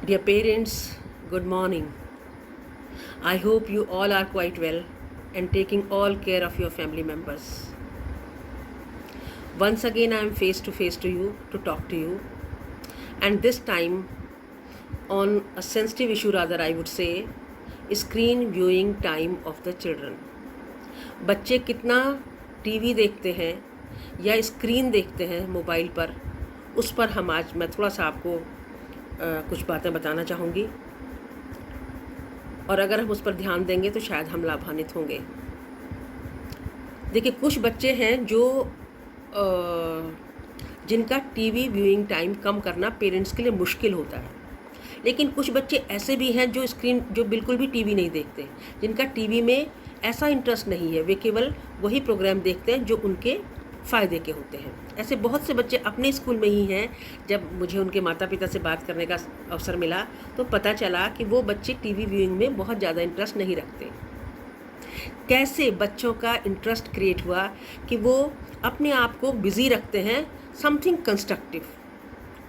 Dear parents, good morning. I hope you all are quite well and taking all care of your family members. Once again, I am face to face to you to talk to you, and this time on a sensitive issue, rather, I would say, screen viewing time of the children. बच्चे कितना TV देखते हैं या screen देखते हैं mobile पर, उस पर मैं थोड़ा सा आपको कुछ बातें बताना चाहूँगी, और अगर हम उस पर ध्यान देंगे तो शायद हम लाभान्वित होंगे। देखिए, कुछ बच्चे हैं जो जिनका टीवी व्यूइंग टाइम कम करना पेरेंट्स के लिए मुश्किल होता है, लेकिन कुछ बच्चे ऐसे भी हैं जो बिल्कुल भी टीवी नहीं देखते, जिनका टीवी में ऐसा इंटरेस्ट नहीं है, वे केवल वही प्रोग्राम देखते हैं जो उनके फ़ायदे के होते हैं। ऐसे बहुत से बच्चे अपने स्कूल में ही हैं। जब मुझे उनके माता पिता से बात करने का अवसर मिला तो पता चला कि वो बच्चे टीवी व्यूइंग में बहुत ज़्यादा इंटरेस्ट नहीं रखते। कैसे बच्चों का इंटरेस्ट क्रिएट हुआ कि वो अपने आप को बिज़ी रखते हैं समथिंग कंस्ट्रक्टिव,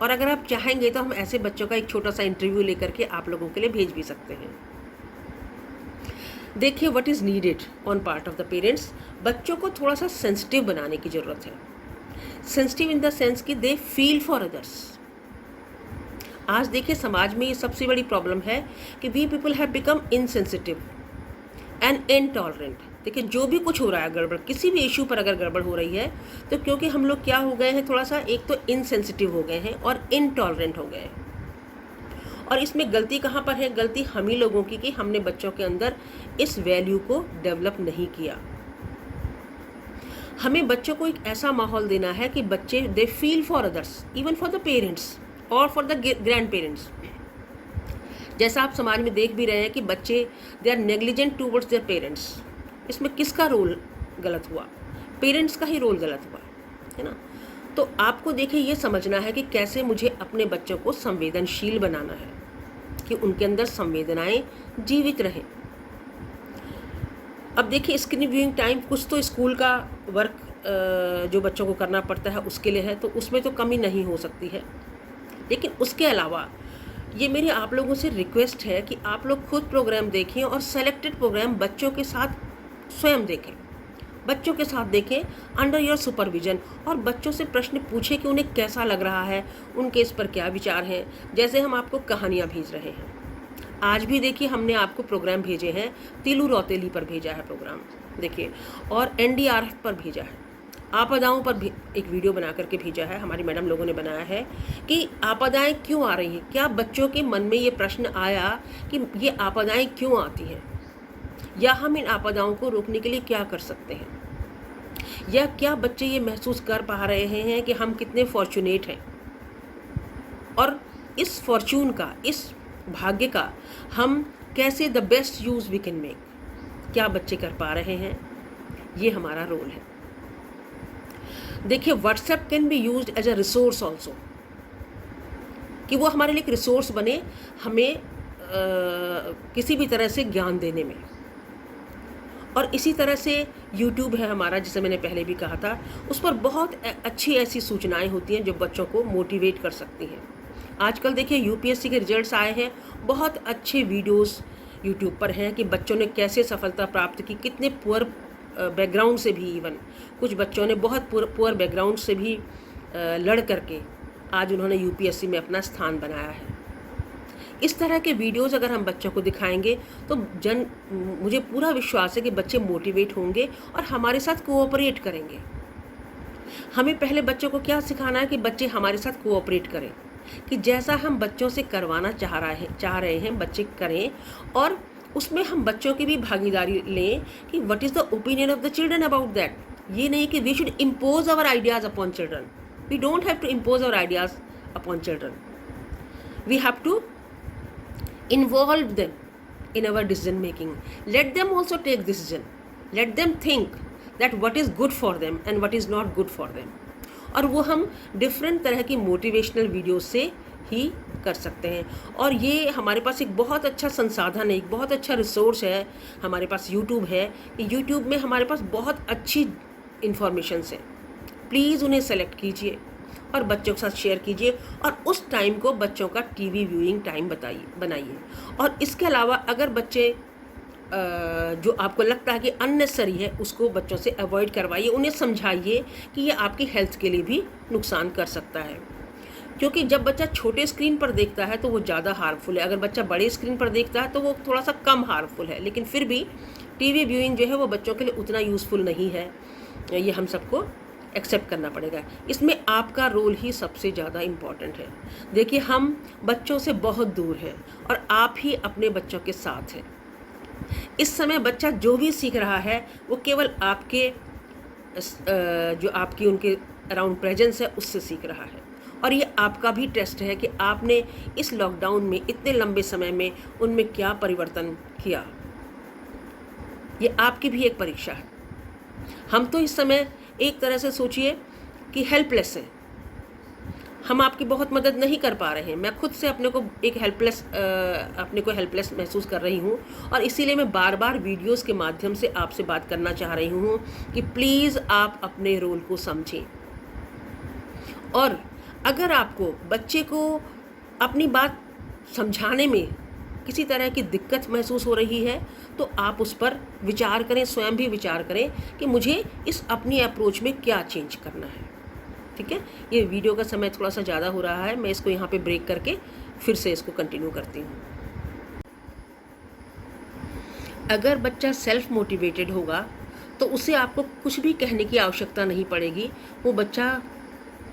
और अगर आप चाहेंगे तो हम ऐसे बच्चों का एक छोटा सा इंटरव्यू लेकर के आप लोगों के लिए भेज भी सकते हैं। देखिए, what is needed on part of the parents. बच्चों को थोड़ा सा सेंसिटिव बनाने की ज़रूरत है। सेंसिटिव इन द सेंस कि दे फील फॉर अदर्स। आज देखिए, समाज में ये सबसे बड़ी प्रॉब्लम है कि we people have become insensitive and intolerant. देखिए, जो भी कुछ हो रहा है गड़बड़, किसी भी इशू पर अगर गड़बड़ हो रही है तो क्योंकि हम लोग क्या हो गए हैं, थोड़ा सा एक तो इनसेंसिटिव हो गए हैं और इनटॉलरेंट हो गए हैं। और इसमें गलती कहाँ पर है? गलती हम ही लोगों की कि हमने बच्चों के अंदर इस वैल्यू को डेवलप नहीं किया। हमें बच्चों को एक ऐसा माहौल देना है कि बच्चे they feel for others, even for the parents और फॉर द ग्रैंड पेरेंट्स। जैसा आप समाज में देख भी रहे हैं कि बच्चे they are negligent towards their parents. इसमें किसका रोल गलत हुआ? पेरेंट्स का ही रोल गलत हुआ है ना। तो आपको देखिए, ये समझना है कि कैसे मुझे अपने बच्चों को संवेदनशील बनाना है कि उनके अंदर संवेदनाएं जीवित रहें। अब देखिए, स्क्रीन व्यूइंग टाइम कुछ तो स्कूल का वर्क जो बच्चों को करना पड़ता है उसके लिए है, तो उसमें तो कमी नहीं हो सकती है। लेकिन उसके अलावा ये मेरी आप लोगों से रिक्वेस्ट है कि आप लोग खुद प्रोग्राम देखें और सेलेक्टेड प्रोग्राम बच्चों के साथ स्वयं देखें, बच्चों के साथ देखें अंडर योर सुपरविजन, और बच्चों से प्रश्न पूछें कि उन्हें कैसा लग रहा है, उनके इस पर क्या विचार हैं। जैसे हम आपको कहानियाँ भेज रहे हैं, आज भी देखिए हमने आपको प्रोग्राम भेजे हैं, तिलू रौतेली पर भेजा है प्रोग्राम देखिए, और एनडीआरएफ पर भेजा है, आपदाओं पर भी एक वीडियो बना करके भेजा है, हमारी मैडम लोगों ने बनाया है कि आपदाएं क्यों आ रही हैं। क्या बच्चों के मन में ये प्रश्न आया कि ये आपदाएं क्यों आती हैं, या हम इन आपदाओं को रोकने के लिए क्या कर सकते हैं, या क्या बच्चे ये महसूस कर पा रहे हैं कि हम कितने फॉर्चुनेट हैं, और इस फॉर्चून का, इस भाग्य का हम कैसे the best use we can make, क्या बच्चे कर पा रहे हैं। ये हमारा रोल है। देखिए, WhatsApp can be used as a resource also, कि वो हमारे लिए एक रिसोर्स बने हमें किसी भी तरह से ज्ञान देने में। और इसी तरह से यूट्यूब है हमारा, जिसे मैंने पहले भी कहा था, उस पर बहुत अच्छी ऐसी सूचनाएं होती हैं जो बच्चों को मोटिवेट कर सकती हैं। आजकल देखिए, यूपीएससी के रिजल्ट्स आए हैं, बहुत अच्छे वीडियोस यूट्यूब पर हैं कि बच्चों ने कैसे सफलता प्राप्त की, कितने पुअर बैकग्राउंड से भी, इवन कुछ बच्चों ने बहुत पुअर बैकग्राउंड से भी लड़ करके आज उन्होंने यूपीएससी में अपना स्थान बनाया है। इस तरह के वीडियोस अगर हम बच्चों को दिखाएंगे तो मुझे पूरा विश्वास है कि बच्चे मोटिवेट होंगे और हमारे साथ कोऑपरेट करेंगे। हमें पहले बच्चों को क्या सिखाना है कि बच्चे हमारे साथ कोऑपरेट करें, कि जैसा हम बच्चों से करवाना चाह रहे हैं बच्चे करें, और उसमें हम बच्चों की भी भागीदारी लें कि what is the opinion of the children about that. ये नहीं कि we should impose our ideas upon children, we don't have to impose our ideas upon children, we have to involve them in our decision making. Let them also take decision, let them think that what is good for them and what is not good for them, और वो हम different तरह की motivational video से ही कर सकते हैं। और ये हमारे पास एक बहुत अच्छा संसाधन है, एक बहुत अच्छा रिसोर्स है हमारे पास, यूट्यूब है। यूट्यूब में हमारे पास बहुत अच्छी इन्फॉर्मेशन है, प्लीज़ उन्हें सेलेक्ट कीजिए और बच्चों के साथ शेयर कीजिए और उस टाइम को बच्चों का टीवी व्यूइंग टाइम बनाइए। और इसके अलावा अगर बच्चे जो आपको लगता है कि अननेसेसरी है उसको बच्चों से अवॉइड करवाइए, उन्हें समझाइए कि ये आपकी हेल्थ के लिए भी नुकसान कर सकता है। क्योंकि जब बच्चा छोटे स्क्रीन पर देखता है तो वो ज़्यादा हार्मफुल है, अगर बच्चा बड़े स्क्रीन पर देखता है तो वो थोड़ा सा कम हार्मफुल है, लेकिन फिर भी टीवी व्यूइंग जो है वो बच्चों के लिए उतना यूज़फुल नहीं है, ये हम सबको एक्सेप्ट करना पड़ेगा। इसमें आपका रोल ही सबसे ज़्यादा इम्पॉर्टेंट है। देखिए, हम बच्चों से बहुत दूर हैं और आप ही अपने बच्चों के साथ हैं। इस समय बच्चा जो भी सीख रहा है वो केवल आपके जो आपकी उनके अराउंड प्रेजेंस है उससे सीख रहा है। और ये आपका भी टेस्ट है कि आपने इस लॉकडाउन में इतने लंबे समय में उनमें क्या परिवर्तन किया। ये आपकी भी एक परीक्षा है। हम तो इस समय एक तरह से सोचिए कि हेल्पलेस हैं, हम आपकी बहुत मदद नहीं कर पा रहे हैं। मैं खुद से अपने को हेल्पलेस महसूस कर रही हूँ और इसीलिए मैं बार बार वीडियोस के माध्यम से आपसे बात करना चाह रही हूँ कि प्लीज़ आप अपने रोल को समझें। और अगर आपको बच्चे को अपनी बात समझाने में किसी तरह की दिक्कत महसूस हो रही है तो आप उस पर विचार करें, स्वयं भी विचार करें कि मुझे इस अपनी अप्रोच में क्या चेंज करना है। ठीक है, ये वीडियो का समय थोड़ा सा ज़्यादा हो रहा है, मैं इसको यहाँ पे ब्रेक करके फिर से इसको कंटिन्यू करती हूँ। अगर बच्चा सेल्फ मोटिवेटेड होगा तो उसे आपको कुछ भी कहने की आवश्यकता नहीं पड़ेगी, वो बच्चा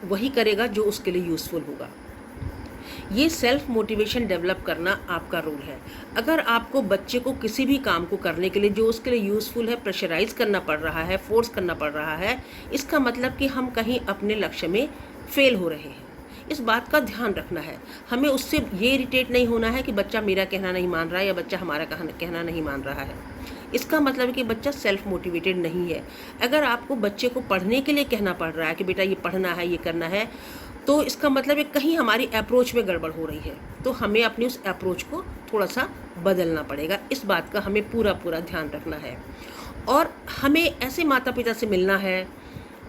वही करेगा जो उसके लिए यूज़फुल होगा। ये सेल्फ मोटिवेशन डेवलप करना आपका रोल है। अगर आपको बच्चे को किसी भी काम को करने के लिए जो उसके लिए यूज़फुल है प्रेशराइज करना पड़ रहा है, फोर्स करना पड़ रहा है, इसका मतलब कि हम कहीं अपने लक्ष्य में फेल हो रहे हैं। इस बात का ध्यान रखना है। हमें उससे ये इरिटेट नहीं होना है कि बच्चा मेरा कहना नहीं मान रहा है या बच्चा हमारा कहना नहीं मान रहा है। इसका मतलब है कि बच्चा सेल्फ मोटिवेटेड नहीं है। अगर आपको बच्चे को पढ़ने के लिए कहना पड़ रहा है कि बेटा ये पढ़ना है, ये करना है, तो इसका मतलब है कहीं हमारी अप्रोच में गड़बड़ हो रही है, तो हमें अपनी उस अप्रोच को थोड़ा सा बदलना पड़ेगा। इस बात का हमें पूरा ध्यान रखना है। और हमें ऐसे माता पिता से मिलना है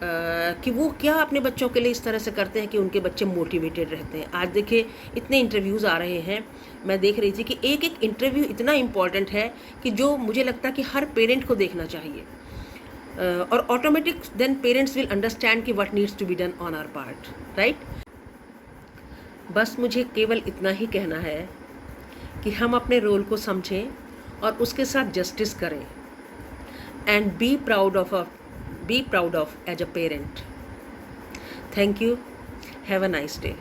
कि वो क्या अपने बच्चों के लिए इस तरह से करते हैं कि उनके बच्चे मोटिवेटेड रहते हैं। आज देखिए इतने इंटरव्यूज़ आ रहे हैं, मैं देख रही थी कि एक एक इंटरव्यू इतना इम्पॉर्टेंट है कि जो मुझे लगता है कि हर पेरेंट को देखना चाहिए। और automatic then parents will understand कि what needs to be done on our part, right. बस मुझे केवल इतना ही कहना है कि हम अपने रोल को समझें और उसके साथ जस्टिस करें and be proud of as a parent. Thank you, have a nice day.